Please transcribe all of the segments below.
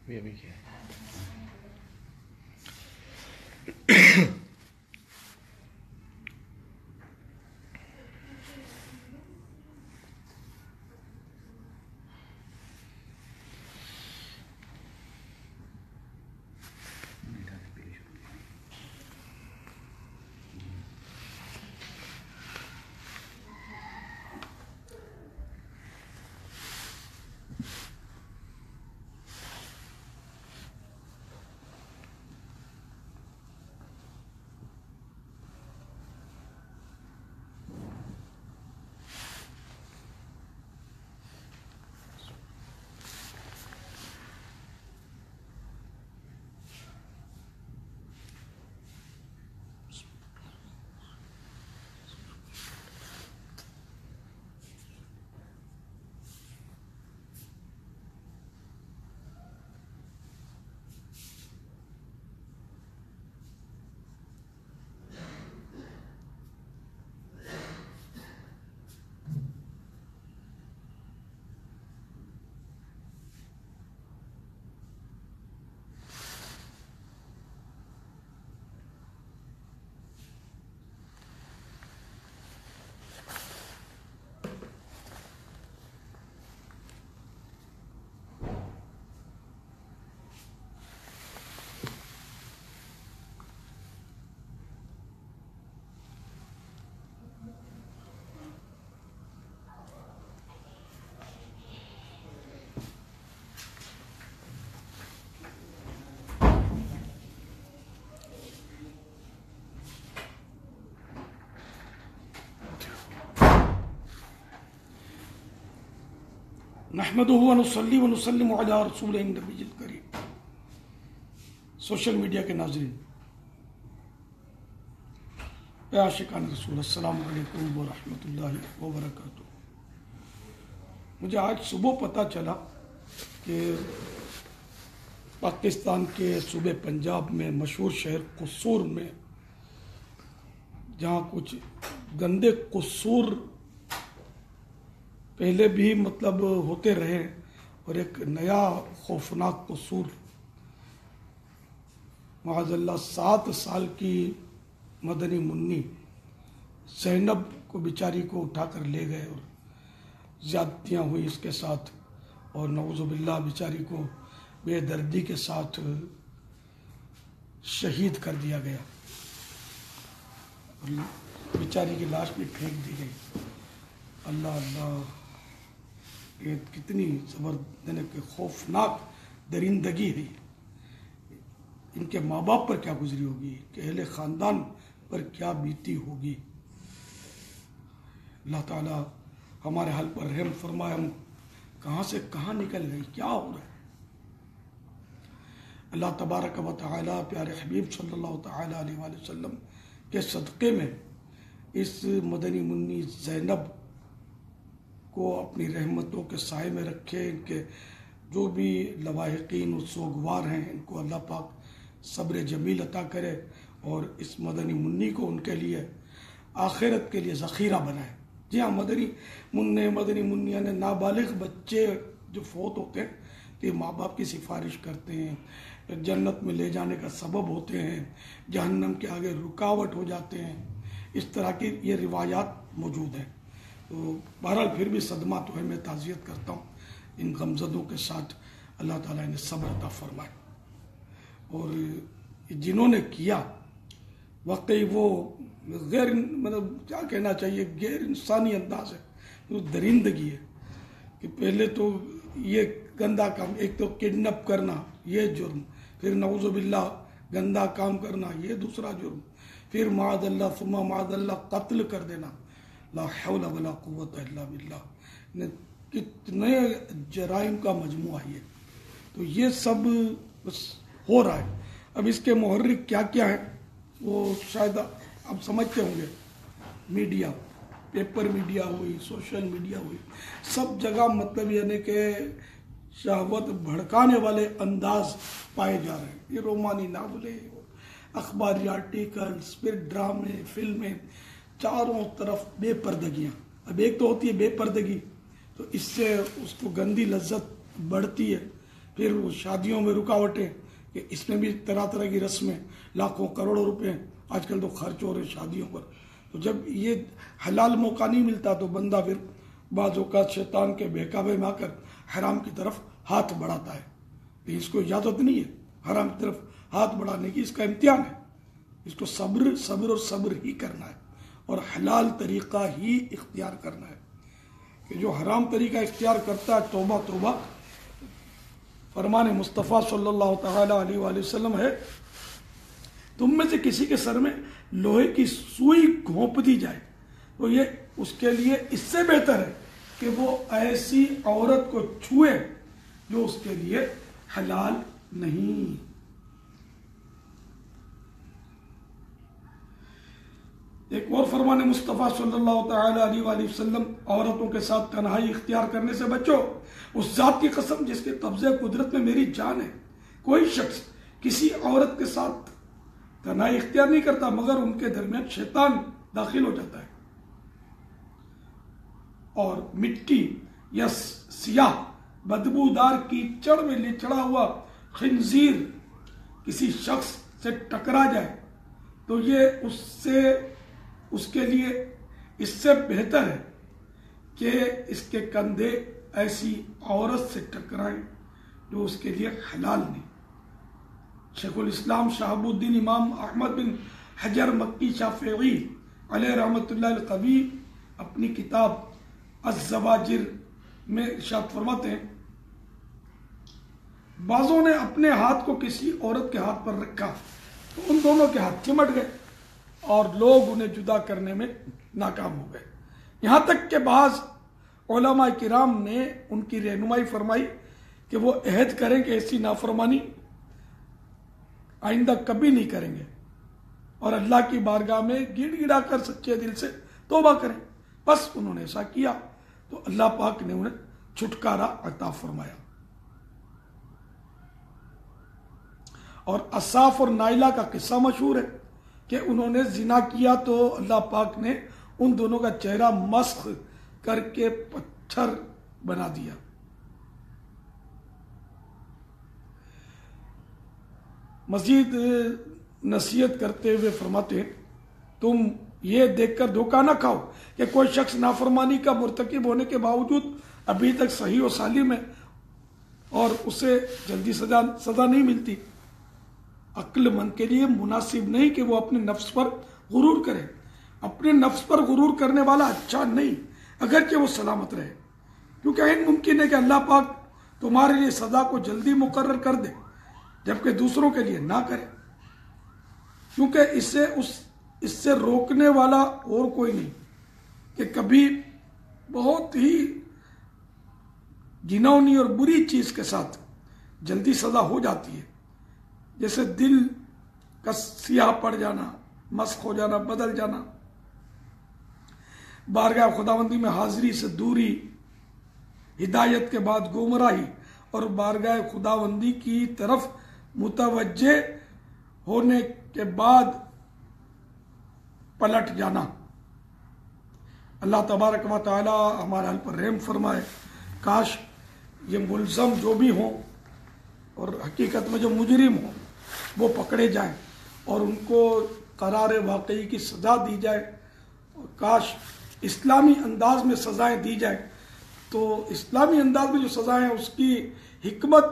یہ بھی کیا نحمدہ ونصلی ونسلم علی رسول النبی الکریم۔ سوشل میڈیا کے ناظرین، اے عاشقان رسول، السلام علیکم ورحمۃ اللہ وبرکاتہ۔ مجھے آج صبح پتہ چلا کہ پاکستان کے صوبے پنجاب میں مشہور شہر قصور میں جہاں کچھ گندے قصور پہلے بھی ہوتے رہے اور ایک نیا خوفناک قصور، معاذ اللہ 7 سال کی مدنی منی زینب کو بیچاری کو اٹھا کر لے گئے اور زیادتیاں ہوئی اس کے ساتھ، اور نعوذ باللہ بیچاری کو بے دردی کے ساتھ شہید کر دیا گیا اور بیچاری کی لاش بھی پھینک دی گئی۔ اللہ اللہ، یہ کتنی زبردست خوفناک درندگی ہے۔ ان کے ماں باپ پر کیا گزری ہوگی، کہ اہل خاندان پر کیا بیتی ہوگی۔ اللہ تعالی ہمارے حال پر رحم فرمائے، ہم کہاں سے کہاں نکل گئی، کیا ہو رہا ہے۔ اللہ تبارک و تعالی پیارے حبیب صلی اللہ تعالی علیہ وآلہ وسلم کے صدقے میں اس مدنی منی زینب کو اپنی رحمتوں کے سائے میں رکھے۔ ان کے جو بھی لواحقین و سوگوار ہیں، ان کو اللہ پاک صبر جمیل عطا کرے اور اس مدنی منی کو ان کے لیے آخرت کے لیے ذخیرہ بنائے۔ جی ہاں، مدنی منیاں نے نابالغ بچے جو فوت ہوتے ہیں تو یہ ماں باپ کی سفارش کرتے ہیں، جنت میں لے جانے کا سبب ہوتے ہیں، جہنم کے آگے رکاوٹ ہو جاتے ہیں۔ اس طرح کی یہ روایات موجود ہیں۔ تو بہرحال پھر بھی صدمہ تو ہے، میں تعزیت کرتا ہوں ان غمزدوں کے ساتھ، اللہ تعالیٰ نے صبر عطا فرمائے۔ اور جنہوں نے کیا واقعی وہ غیر کیا کہنا چاہیے، غیر انسانی انداز ہے، وہ درندگی ہے کہ پہلے تو یہ گندا کام، ایک تو کڈنیپ کرنا یہ جرم، پھر نعوذ باللہ گندا کام کرنا یہ دوسرا جرم، پھر معاذ اللہ ثم معاذ اللہ قتل کر دینا، لا حول ولا قوت الا باللہ۔ کتنے جرائم کا مجموعہ ہے۔ تو یہ سب بس ہو رہا ہے۔ اب اس کے محرک کیا کیا ہے وہ شاید آپ سمجھتے ہوں گے، میڈیا، پیپر میڈیا ہوئی، سوشل میڈیا ہوئی، سب جگہ یعنی کہ شہوت بھڑکانے والے انداز پائے جا رہے ہیں۔ یہ رومانی ناولیں، اخباری آرٹیکلز، پھر ڈرامے، فلمیں، چاروں طرف بے پردگیاں۔ اب ایک تو ہوتی ہے بے پردگی، تو اس سے اس کو گندی لذت بڑھتی ہے پھر وہ شادیوں میں رکاوٹیں کہ اس میں بھی طرح طرح کی رسمیں، لاکھوں کروڑوں روپے آج کل تو خرچ ہو رہے شادیوں پر. تو جب یہ حلال موقع نہیں ملتا تو بندہ پھر بعض اوقات شیطان کے بہکاوے میں آ کر حرام کی طرف ہاتھ بڑھاتا ہے. لیکن اس کو اجازت نہیں ہے حرام کی طرف ہاتھ بڑھانے کی، اس کا امتحان ہے. اس کو صبر اور صبر ہی کرنا ہے اور حلال طریقہ ہی اختیار کرنا ہے. کہ جو حرام طریقہ اختیار کرتا ہے توبہ توبہ. فرمان مصطفیٰ صلی اللہ تعالی علیہ وآلہ وسلم ہے، تم میں سے کسی کے سر میں لوہے کی سوئی گھونپ دی جائے تو یہ اس کے لیے اس سے بہتر ہے کہ وہ ایسی عورت کو چھوئے جو اس کے لیے حلال نہیں. ایک اور فرمان مصطفیٰ صلی اللہ تعالی علیہ وآلہ وسلم، عورتوں کے ساتھ تنہائی اختیار کرنے سے بچو، اس ذات کی قسم جس کے قبضے قدرت میں میری جان ہے. کوئی شخص کسی عورت کے ساتھ تنہائی اختیار نہیں کرتا مگر ان کے درمیان شیطان داخل ہو جاتا ہے. اور مٹی یا سیاہ بدبودار کیچڑ میں لچڑا ہوا خنزیر کسی شخص سے ٹکرا جائے تو یہ اس کے لیے اس سے بہتر ہے کہ اس کے کندھے ایسی عورت سے ٹکرائیں جو اس کے لیے حلال نہیں. شیخ الاسلام شہاب الدین امام احمد بن حجر مکی شافعی علیہ رحمۃ اللہ القوی اپنی کتاب الزواجر میں ارشاد فرماتے ہیں، بعضوں نے اپنے ہاتھ کو کسی عورت کے ہاتھ پر رکھا تو ان دونوں کے ہاتھ چمٹ گئے اور لوگ انہیں جدا کرنے میں ناکام ہو گئے. یہاں تک کہ بعض علماء کرام نے ان کی رہنمائی فرمائی کہ وہ عہد کریں کہ ایسی نافرمانی آئندہ کبھی نہیں کریں گے اور اللہ کی بارگاہ میں گڑ گڑا کر سچے دل سے توبہ کریں. بس انہوں نے ایسا کیا تو اللہ پاک نے انہیں چھٹکارا عطا فرمایا. اور اصاف اور نائلہ کا قصہ مشہور ہے کہ انہوں نے زنا کیا تو اللہ پاک نے ان دونوں کا چہرہ مسخ کر کے پتھر بنا دیا. مزید نصیحت کرتے ہوئے فرماتے ہیں، تم یہ دیکھ کر دھوکہ نہ کھاؤ کہ کوئی شخص نافرمانی کا مرتکب ہونے کے باوجود ابھی تک صحیح و سالم ہے اور اسے جلدی سزا نہیں ملتی. عقل مند کے لیے مناسب نہیں کہ وہ اپنے نفس پر غرور کرے. اپنے نفس پر غرور کرنے والا اچھا نہیں اگرچہ وہ سلامت رہے، کیونکہ ممکن ہے کہ اللہ پاک تمہارے لیے سزا کو جلدی مقرر کر دے جبکہ دوسروں کے لیے نہ کرے، کیونکہ اس سے روکنے والا اور کوئی نہیں کہ کبھی بہت ہی گھناؤنی اور بری چیز کے ساتھ جلدی سزا ہو جاتی ہے، جیسے دل کا سیاہ پڑ جانا، مسخ ہو جانا، بدل جانا، بارگاہ خداوندی میں حاضری سے دوری، ہدایت کے بعد گمراہی اور بارگاہ خداوندی کی طرف متوجہ ہونے کے بعد پلٹ جانا. اللہ تبارک و تعالی ہمارے حال پر رحم فرمائے. کاش یہ ملزم جو بھی ہوں اور حقیقت میں جو مجرم ہوں وہ پکڑے جائیں اور ان کو قرار واقعی کی سزا دی جائے. اور کاش اسلامی انداز میں سزائیں دی جائیں. تو اسلامی انداز میں جو سزائیں ہیں اس کی حکمت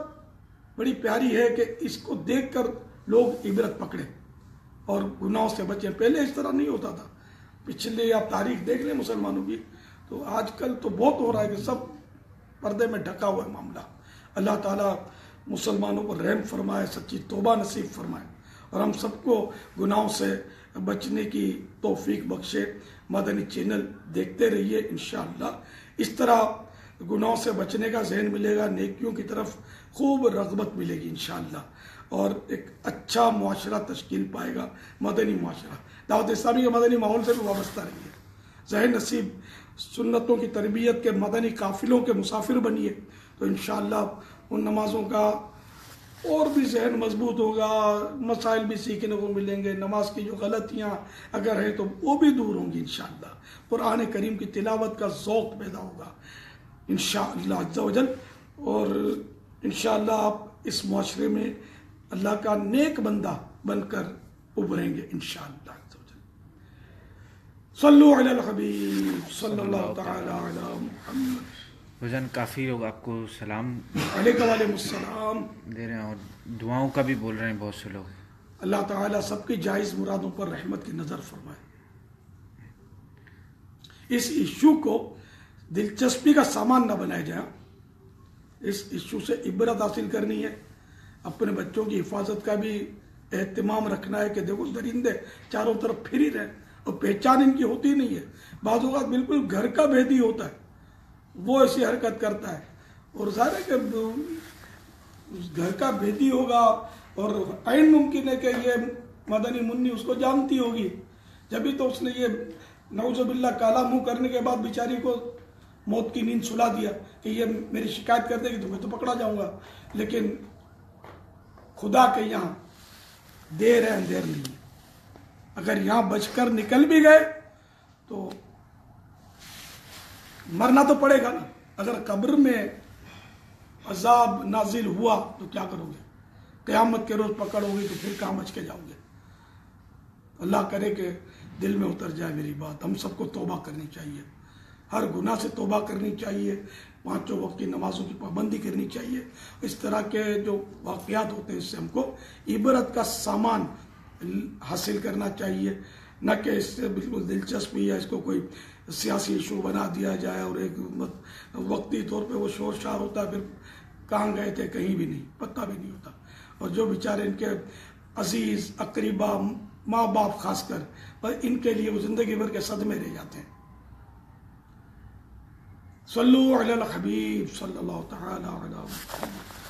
بڑی پیاری ہے کہ اس کو دیکھ کر لوگ عبرت پکڑیں اور گناہوں سے بچیں. پہلے اس طرح نہیں ہوتا تھا. پچھلے آپ تاریخ دیکھ لیں مسلمانوں کی تو آج کل تو بہت ہو رہا ہے کہ سب پردے میں ڈھکا ہوا ہے معاملہ. اللہ تعالیٰ مسلمانوں پر رحم فرمائے، سچی توبہ نصیب فرمائے اور ہم سب کو گناہوں سے بچنے کی توفیق بخشے. مدنی چینل دیکھتے رہیے، انشاءاللہ اس طرح گناہوں سے بچنے کا ذہن ملے گا، نیکیوں کی طرف خوب رغبت ملے گی انشاءاللہ اور ایک اچھا معاشرہ تشکیل پائے گا، مدنی معاشرہ. دعوت اسلامی کے مدنی ماحول سے بھی وابستہ رہیے. ذہن نصیب سنتوں کی تربیت کے مدنی قافلوں کے مسافر بنیے تو انشاءاللہ ان نمازوں کا اور بھی ذہن مضبوط ہوگا، مسائل بھی سیکھنے کو ملیں گے، نماز کی جو غلطیاں اگر ہیں تو وہ بھی دور ہوں گی انشاءاللہ. قرآن کریم کی تلاوت کا ذوق پیدا ہوگا انشاءاللہ عز و جل. اور انشاءاللہ آپ اس معاشرے میں اللہ کا نیک بندہ بن کر ابھریں گے انشاءاللہ. صلو علی الحبیب صلی اللہ تعالی علی محمد. بھجن کافی لوگ آپ کو سلام علیکم وعلیکم السلام دے رہے ہیں اور دعاؤں کا بھی بول رہے ہیں بہت سے لوگ. اللہ تعالیٰ سب کی جائز مرادوں پر رحمت کی نظر فرمائے. اس ایشو کو دلچسپی کا سامان نہ بنایا جائے. اس ایشو سے عبرت حاصل کرنی ہے. اپنے بچوں کی حفاظت کا بھی اہتمام رکھنا ہے کہ دیکھو درندے چاروں طرف پھر ہی رہے اور پہچان ان کی ہوتی نہیں ہے. بعض اوقات بالکل گھر کا بھیدی ہوتا ہے وہ ایسی حرکت کرتا ہے اور ظاہر ہے کہ گھر کا بھیدی ہوگا اور عین ممکن ہے کہ یہ مدنی منی اس کو جانتی ہوگی جبھی تو اس نے یہ نعوذ باللہ کالا منہ کرنے کے بعد بیچاری کو موت کی نیند سلا دیا کہ یہ میری شکایت کر دے گی تو میں تو پکڑا جاؤں گا. لیکن خدا کے یہاں دیر ہے اندھیر نہیں ہے. اگر یہاں بچ کر نکل بھی گئے تو مرنا تو پڑے گا نا. اگر قبر میں عذاب نازل ہوا تو کیا کرو گے؟ قیامت کے روز پکڑو گے تو پھر کہاں بچ کے جاؤ گے؟ اللہ کرے کہ دل میں اتر جائے میری بات. ہم سب کو توبہ کرنی چاہیے, ہر گناہ سے توبہ کرنی چاہیے, 5 وقت کی نمازوں کی پابندی کرنی چاہیے. اس طرح کے جو واقعات ہوتے ہیں اس سے ہم کو عبرت کا سامان حاصل کرنا چاہیے, نہ کہ اس سے بالکل دلچسپی یا اس کو کوئی سیاسی ایشو بنا دیا جائے اور ایک وقتی طور پہ وہ شور شار ہوتا ہے, پھر کہاں گئے تھے کہیں بھی نہیں, پتہ بھی نہیں ہوتا. اور جو بیچارے ان کے عزیز اقربا ماں باپ خاص کر, پر ان کے لیے وہ زندگی بھر کے صدمے رہ جاتے ہیں. صلو علی الحبیب صلی اللہ تعالی علی محمد.